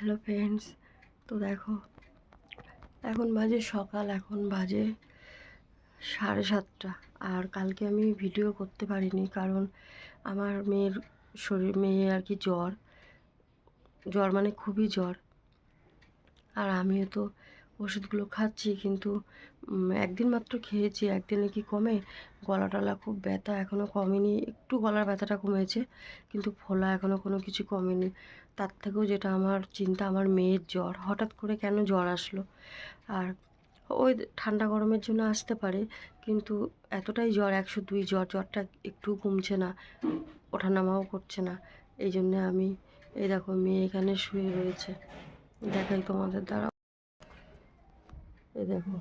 Hello friends, তো দেখো এখন বাজে সকাল, এখন বাজে 7:30। আর কালকে আমি ভিডিও করতে পারিনি কারণ আমার মেয়ে আর কি জ্বর জ্বর মানে খুবই জ্বর। আর আমিও তো ওষুধগুলো খাচ্ছি, কিন্তু একদিন মাত্র খেয়েছি, একদিনে কি কমে? গলা টলা খুব ব্যথা, এখনও কমেনি। একটু গলার ব্যথাটা কমেছে, কিন্তু ফোলা এখনও কোনো কিছু কমেনি। তার থেকেও যেটা আমার চিন্তা, আমার মেয়ের জ্বর, হঠাৎ করে কেন জ্বর আসলো। আর ওই ঠান্ডা গরমের জন্য আসতে পারে, কিন্তু এতটাই জ্বর, 102 জ্বরটা একটু কমছে না, ওঠানামাও করছে না। এই জন্যে আমি, এই দেখো মেয়ে এখানে শুয়ে রয়েছে, দেখাই তোমাদের দ্বারা। এই দেখো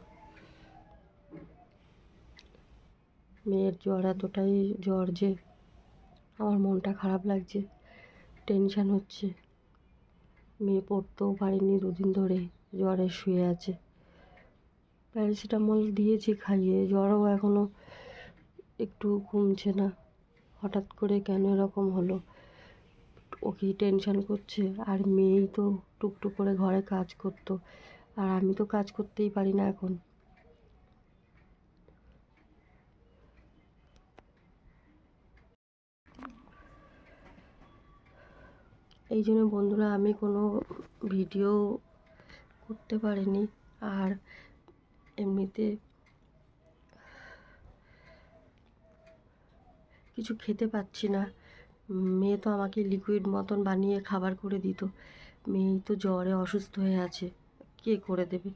মেয়ের জ্বর, এতটাই জ্বর যে আমার মনটা খারাপ লাগছে, টেনশান হচ্ছে। মেয়ে পড়তেও পারেনি, দুদিন ধরে জ্বরে শুয়ে আছে। প্যারাসিটামল দিয়েছি খাইয়ে, জ্বরও এখনও একটু কমছে না। হঠাৎ করে কেন এরকম হলো, ও কি টেনশান করছে। আর মেয়েই তো টুকটুক করে ঘরে কাজ করতো, আর আমি তো কাজ করতেই পারি না এখন। এই জন্য বন্ধুরা আমি কোনো ভিডিও করতে পারিনি। আর এমনিতে কিছু খেতে পাচ্ছি না। মেয়ে তো আমাকে লিকুইড মতন বানিয়ে খাবার করে দিত, মেয়েই তো জ্বরে অসুস্থ হয়ে আছে, কে করে দেবে?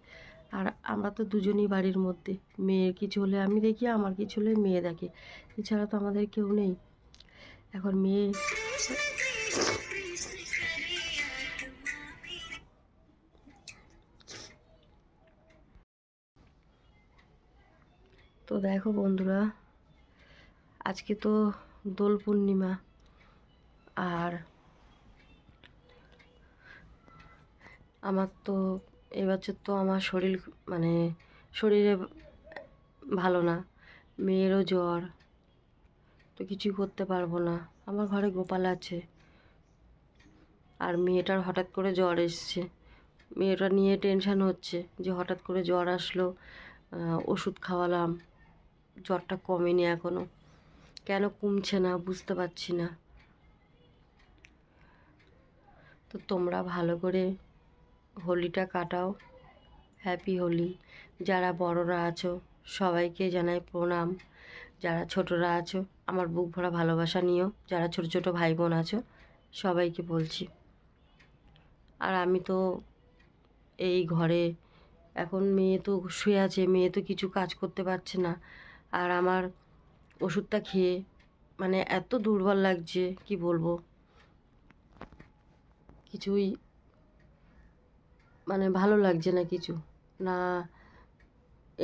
আর আমরা তো দুজনই বাড়ির মধ্যে, মেয়ের কিছু হলে আমি দেখি, আমার কিছু হলে মেয়ে দেখে, এছাড়া তো আমাদের কেউ নেই। এখন মেয়ে, তো দেখো বন্ধুরা, আজকে তো দোল পূর্ণিমা। আর আমার তো এবছর তো আমার মানে শরীরে ভালো না, মেয়েরও জ্বর, তো কিছুই করতে পারবো না। আমার ঘরে গোপাল আছে, আর মেয়েটার হঠাৎ করে জ্বর এসছে, মেয়েটা নিয়ে টেনশান হচ্ছে যে হঠাৎ করে জ্বর আসলো। ওষুধ খাওয়ালাম, জ্বরটা কমেনি এখনও, কেন কমছে না বুঝতে পারছি না। তো তোমরা ভালো করে হোলিটা কাটাও, হ্যাপি হোলি। যারা বড়রা আছো সবাইকে জানাই প্রণাম, যারা ছোটরা আছো আমার বুক ভরা ভালোবাসা নিও, যারা ছোট ছোট ভাই বোন আছো সবাইকে বলছি। আর আমি তো এই ঘরে, এখন মেয়ে তো শুয়ে আছে, মেয়ে তো কিছু কাজ করতে পারছে না। আর আমার ওষুধটা খেয়ে মানে এত দুর্বল লাগছে, কি বলবো, কিছুই মানে ভালো লাগছে না কিছু না।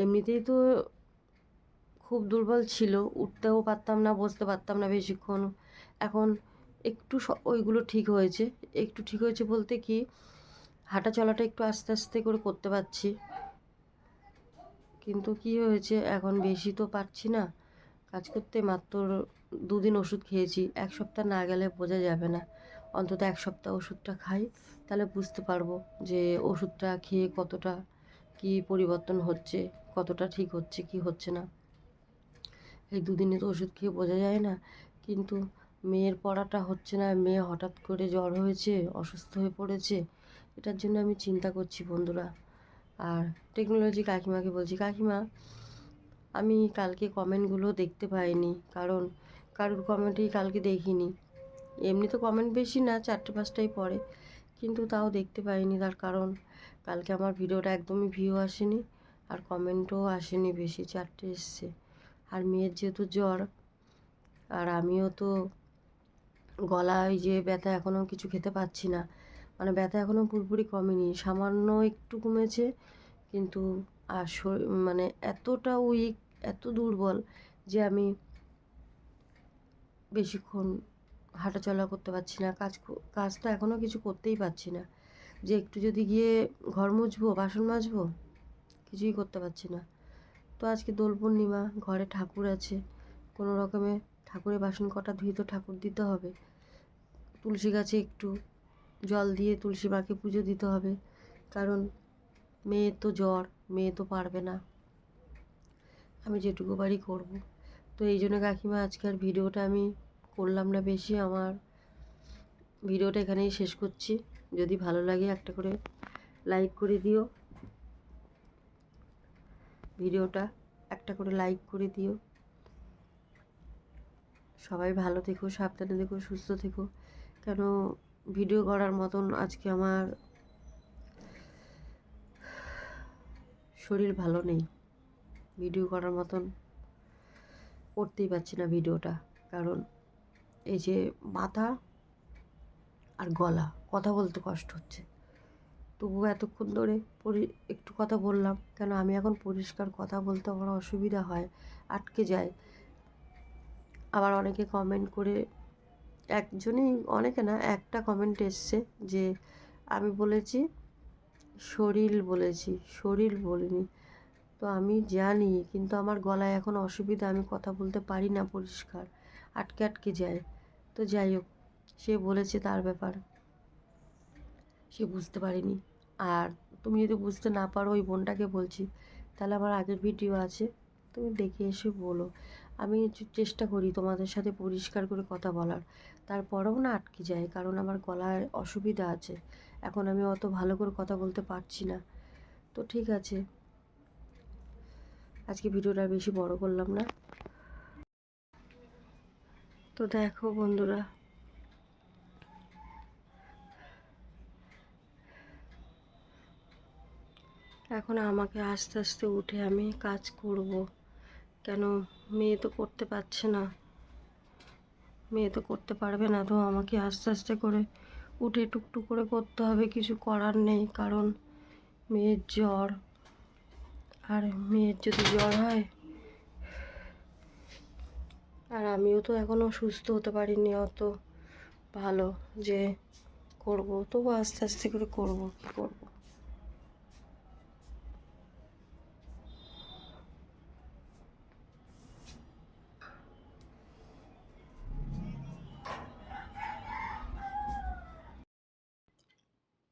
এমনিতেই তো খুব দুর্বল ছিল, উঠতেও পারতাম না, বসতে পারতাম না বেশিক্ষণ। এখন একটু ওইগুলো ঠিক হয়েছে। একটু ঠিক হয়েছে বলতে কি, হাঁটা চলাটা একটু আস্তে আস্তে করে করতে পারছি, কিন্তু কি হয়েছে এখন বেশি তো পারছি না কাজ করতে। মাত্র 2 দিন ওষুধ খেয়েছি, 1 সপ্তাহ না গেলে বোঝা যাবে না। অন্তত 1 সপ্তাহ ওষুধটা খাই, তাহলে বুঝতে পারবো যে ওষুধটা খেয়ে কতটা কি পরিবর্তন হচ্ছে, কতটা ঠিক হচ্ছে কি হচ্ছে না। এই 2 দিনে তো ওষুধ খেয়ে বোঝা যায় না। কিন্তু মেয়ের পড়াটা হচ্ছে না, মেয়ে হঠাৎ করে জ্বর হয়েছে, অসুস্থ হয়ে পড়েছে, এটার জন্য আমি চিন্তা করছি বন্ধুরা। আর টেকনোলজি কাকিমাকে বলছি, কাকিমা আমি কালকে কমেন্টগুলো দেখতে পাইনি, কারণ কারোর কমেন্টই কালকে দেখিনি। এমনি তো কমেন্ট বেশি না, 4-5টাই পড়ে, কিন্তু তাও দেখতে পাইনি। তার কারণ কালকে আমার ভিডিওটা একদমই ভিউ আসেনি, আর কমেন্টও আসেনি বেশি, 4টে এসছে। আর মেয়ের যেহেতু জ্বর, আর আমিও তো গলায় যে ব্যথা, এখনও কিছু খেতে পাচ্ছি না, মানে ব্যথা এখনও পুরোপুরি কমেনি, সামান্য একটু কমেছে। কিন্তু আর মানে এতটা উইক, এত দুর্বল যে আমি বেশিক্ষণ হাঁটাচলা করতে পারছি না, কাজ তো এখনও কিছু করতেই পারছি না। যে একটু যদি গিয়ে ঘর মুছবো, বাসন মাজবো, কিছুই করতে পারছি না। তো আজকে দোল পূর্ণিমা, ঘরে ঠাকুর আছে, কোনো রকমে ঠাকুরের বাসন কটা ধুয়ে তো ঠাকুর দিতে হবে। তুলসী গাছে একটু জল দিয়ে তুলসী মাকে পুজো দিতে হবে, কারণ মেয়ের তো জ্বর, মেয়ে তো পারবে না, আমি যেটুকু পারি করব। তো এই জন্য কাকিমা আজকে আর ভিডিওটা আমি করলাম না বেশি, আমার ভিডিওটা এখানেই শেষ করছি। যদি ভালো লাগে একটা করে লাইক করে দিও, ভিডিওটা একটা করে লাইক করে দিও। সবাই ভালো থেকো, সাবধানে থেকো, সুস্থ থেকো। কেন ভিডিও করার মতন আজকে আমার শরীর ভালো নেই, ভিডিও করার মতন করতেই পারছি না ভিডিওটা, কারণ এই যে মাথা আর গলা, কথা বলতে কষ্ট হচ্ছে। তবুও এতক্ষণ ধরে একটু কথা বললাম, কেন আমি এখন পরিষ্কার কথা বলতে আমার অসুবিধা হয়, আটকে যায়। আবার অনেকে কমেন্ট করে, একজনই, অনেকে না, একটা কমেন্ট এসছে যে আমি বলেছি শরীর বলেছি, শরীর বলিনি। তো আমি জানি, কিন্তু আমার গলায় এখন অসুবিধা, আমি কথা বলতে পারি না পরিষ্কার, আটকে আটকে যায়। তো যাই হোক, সে বলেছে তার ব্যাপার, সে বুঝতে পারেনি। আর তুমি যদি বুঝতে না পারো, ওই বোনটাকে বলছি, তাহলে আমার আগের ভিডিও আছে, তুমি দেখে এসে বলো। আমি চেষ্টা করি তোমাদের সাথে পরিষ্কার করে কথা বলার, তারপরেও না আটকে যায়, কারণ আমার গলার অসুবিধা আছে, এখন আমি অত ভালো করে কথা বলতে পারছি না। তো ঠিক আছে, আজকে ভিডিওটা বেশি বড় করলাম না। তো দেখো বন্ধুরা, এখন আমাকে আস্তে আস্তে উঠে আমি কাজ করব, কেন মেয়ে তো করতে পারছে না, মেয়ে তো করতে পারবে না, তো আমাকে আস্তে আস্তে করে উঠে টুকটুক করে করতে হবে, কিছু করার নেই, কারণ মেয়ের জ্বর, আর মেয়ের যদি জ্বর হয়, আর আমিও তো এখনও সুস্থ হতে পারিনি অত ভালো যে করব, তবু আস্তে আস্তে করে করব, কী করব।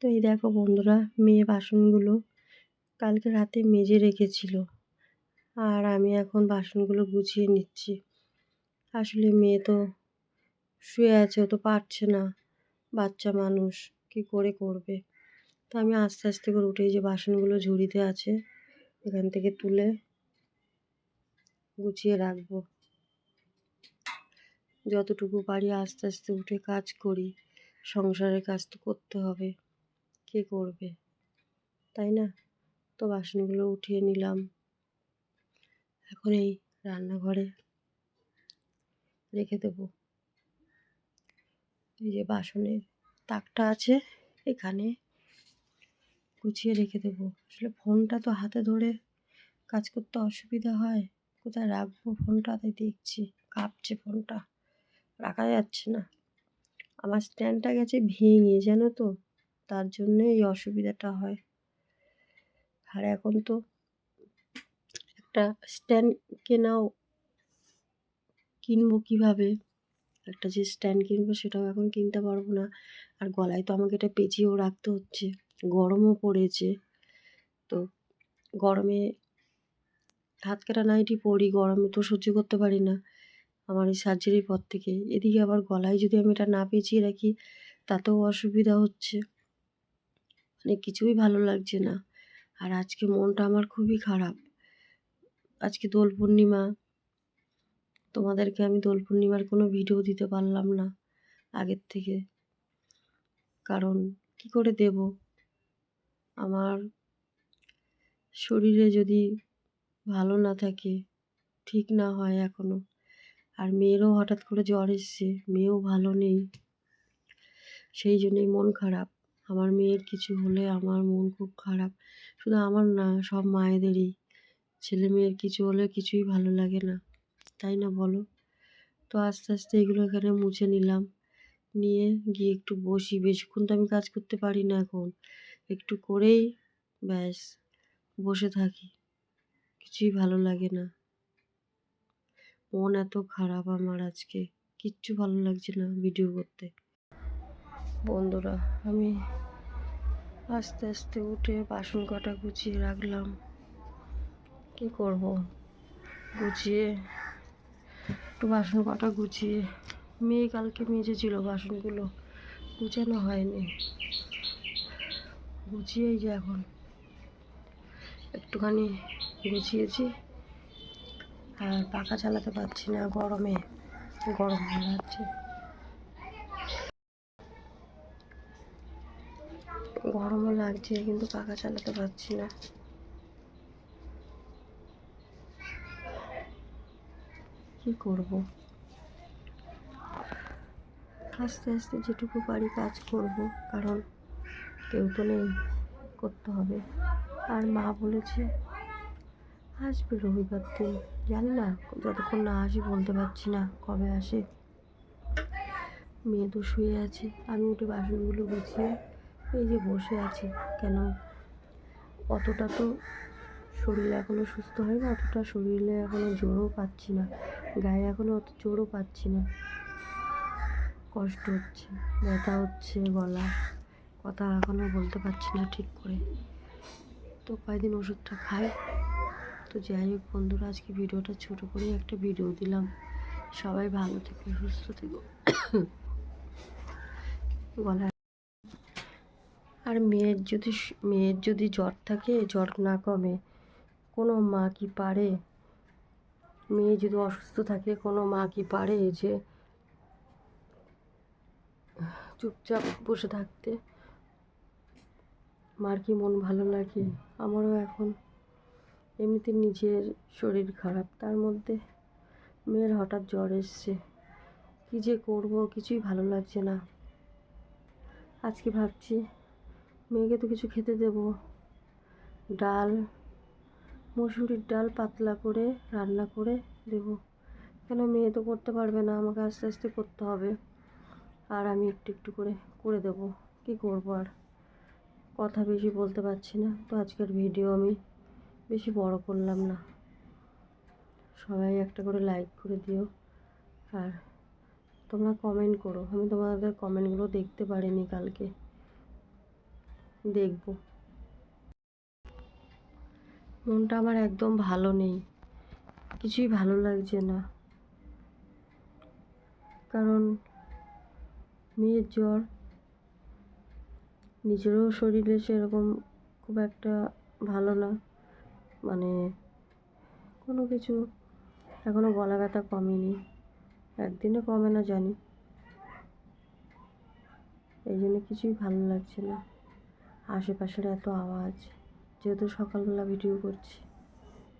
তো এই দেখো বন্ধুরা, মেয়ে বাসনগুলো কালকে রাতে মেজে রেখেছিল, আর আমি এখন বাসনগুলো গুছিয়ে নিচ্ছি। আসলে মেয়ে তো শুয়ে আছে, ও তো পারছে না, বাচ্চা মানুষ কি করে করবে। তো আমি আস্তে আস্তে করে উঠে, যে বাসনগুলো ঝুড়িতে আছে এখান থেকে তুলে গুছিয়ে রাখবো, যতটুকু পারি আস্তে আস্তে উঠে কাজ করি, সংসারের কাজ তো করতে হবে, কে করবে, তাই না? তো বাসনগুলো উঠিয়ে নিলাম, এখন এই রান্নাঘরে রেখে দেবো। এই যে বাসনের তাকটা আছে, এখানে গুছিয়ে রেখে দেবো। আসলে ফোনটা তো হাতে ধরে কাজ করতে অসুবিধা হয়, কোথায় রাখবো ফোনটা, তাই দেখছি, কাঁপছে ফোনটা, রাখা যাচ্ছে না। আমার স্ট্যান্ডটা গেছে ভেঙে, জানো তো, তার জন্যে এই অসুবিধাটা হয়। আর এখন তো একটা স্ট্যান্ড কেনাও, কিনবো কিভাবে, একটা যে স্ট্যান্ড কিনবো সেটাও এখন কিনতে পারবো না। আর গলায় তো আমাকে এটা পেঁচিয়েও রাখতে হচ্ছে, গরমও পড়েছে, তো গরমে হাত কাটা নাইটি পরি, গরমে তো সহ্য করতে পারি না আমার এই সার্জারির পর থেকে। এদিকে আবার গলায় যদি আমি এটা না পেঁচিয়ে রাখি, তাতেও অসুবিধা হচ্ছে, মানে কিছুই ভালো লাগছে না। আর আজকে মনটা আমার খুবই খারাপ, আজকে দোল পূর্ণিমা, তোমাদেরকে আমি দোল পূর্ণিমার কোনো ভিডিও দিতে পারলাম না আগের থেকে, কারণ কি করে দেব, আমার শরীরে যদি ভালো না থাকে, ঠিক না হয় এখনও, আর মেয়েরও হঠাৎ করে জ্বর এসছে, মেয়েও ভালো নেই, সেই জন্যই মন খারাপ। আমার মেয়ের কিছু হলে আমার মন খুব খারাপ, শুধু আমার না, সব মায়েদেরই, ছেলে মেয়ের কিছু হলে কিছুই ভালো লাগে না, তাই না বলো? তো আস্তে আস্তে এগুলো এখানে মুছে নিলাম, নিয়ে গিয়ে একটু বসি, বেশিক্ষণ তো আমি কাজ করতে পারি না এখন, একটু করেই ব্যাস বসে থাকি, কিছুই ভালো লাগে না, মন এত খারাপ আমার আজকে, কিচ্ছু ভালো লাগছে না ভিডিও করতে। বন্ধুরা, আমি আস্তে আস্তে উঠে বাসন কটা গুছিয়ে রাখলাম। কি করব, গুছিয়ে একটু বাসন কটা গুছিয়ে, মেয়ে কালকে মেজেছিল, বাসনগুলো গুছানো হয়নি, গুছিয়েই যে এখন একটুখানি গুছিয়েছি। আর পাখা চালাতে পারছি না, গরমে গরম লাগছে, গরমও লাগছে, কিন্তু পাখা চালাতে পারছি না। কি করব, আস্তে আস্তে যেটুকু পারি কাজ করব, কারণ কেউ তো নেই, করতে হবে। আর মা বলেছে আসবে রবিবার দিন, জানি না, যতক্ষণ না আসি বলতে পারছি না কবে আসে। মেয়ে তো শুয়ে আছে, আমি উঠে বাসনগুলো গুছিয়ে এই যে বসে আছি। কেন, অতটা তো শরীর এখনও সুস্থ হয়নি, অতটা শরীরে এখনও জোরও পাচ্ছি না, গায়ে এখনও অত জোরও পাচ্ছি না, কষ্ট হচ্ছে, ব্যথা হচ্ছে, গলা কথা এখনও বলতে পারছি না ঠিক করে। তো কয়েকদিন ওষুধটা খাই। তো যাই হোক বন্ধুরা, আজকে ভিডিওটা ছোটো করেই একটা ভিডিও দিলাম। সবাই ভালো থেকো, সুস্থ থেকো। গলায় আর মেয়ের যদি জ্বর থাকে, জ্বর না কমে, কোনো মা কি পারে? মেয়ে যদি অসুস্থ থাকে, কোনো মা কি পারে যে চুপচাপ বসে থাকতে? মার কি মন ভালো লাগে? আমারও এখন এমনিতে নিজের শরীর খারাপ, তার মধ্যে মেয়ের হঠাৎ জ্বর এসছে। কী যে করব, কিছুই ভালো লাগছে না। আজকে ভাবছি মেয়েকে তো কিছু খেতে দেব, ডাল, মসুরির ডাল পাতলা করে রান্না করে দেব। কেন, মেয়ে তো করতে পারবে না, আমাকে আস্তে আস্তে করতে হবে, আর আমি একটু একটু করে করে দেব। কি করব, আর কথা বেশি বলতে পারছি না। তো আজকের ভিডিও আমি বেশি বড় করলাম না। সবাই একটা করে লাইক করে দিও, আর তোমরা কমেন্ট করো। আমি তোমাদের কমেন্টগুলো দেখতে পারিনি কালকে, দেখব। মনটা আমার একদম ভালো নেই, কিছুই ভালো লাগছে না, কারণ মেয়ের জ্বর, নিজেরও শরীরে সেরকম খুব একটা ভালো না, মানে কোনো কিছু, এখনও গলা ব্যথা কমেনি, একদিনে কমে না জানি, এই জন্য কিছুই ভালো লাগছে না। আশেপাশের এত আওয়াজ, যেহেতু সকালবেলা ভিডিও করছি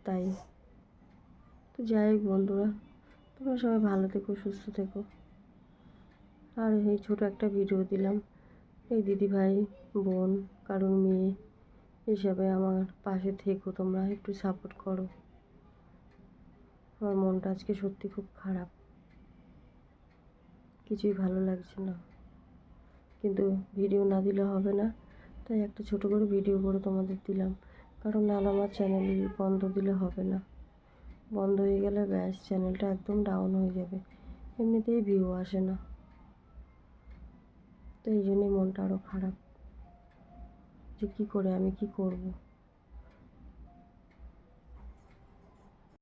তাই। তো যাই হোক বন্ধুরা, তোমরা সবাই ভালো থেকো, সুস্থ থেকো। আর এই ছোটো একটা ভিডিও দিলাম, এই দিদিভাই, বোন, কারোর মেয়ে হিসাবে আমার পাশে থেকো, তোমরা একটু সাপোর্ট করো। আমার মনটা আজকে সত্যি খুব খারাপ, কিছুই ভালো লাগছে না, কিন্তু ভিডিও না দিলে হবে না, তাই একটা ছোটো করে ভিডিও করে তোমাদের দিলাম। কারণ নাহলে আমার চ্যানেল বন্ধ দিলে হবে না, বন্ধ হয়ে গেলে ব্যাস চ্যানেলটা একদম ডাউন হয়ে যাবে, এমনিতেই ভিউ আসে না। তো এই জন্যই মনটা আরও খারাপ, যে কী করে, আমি কি করব।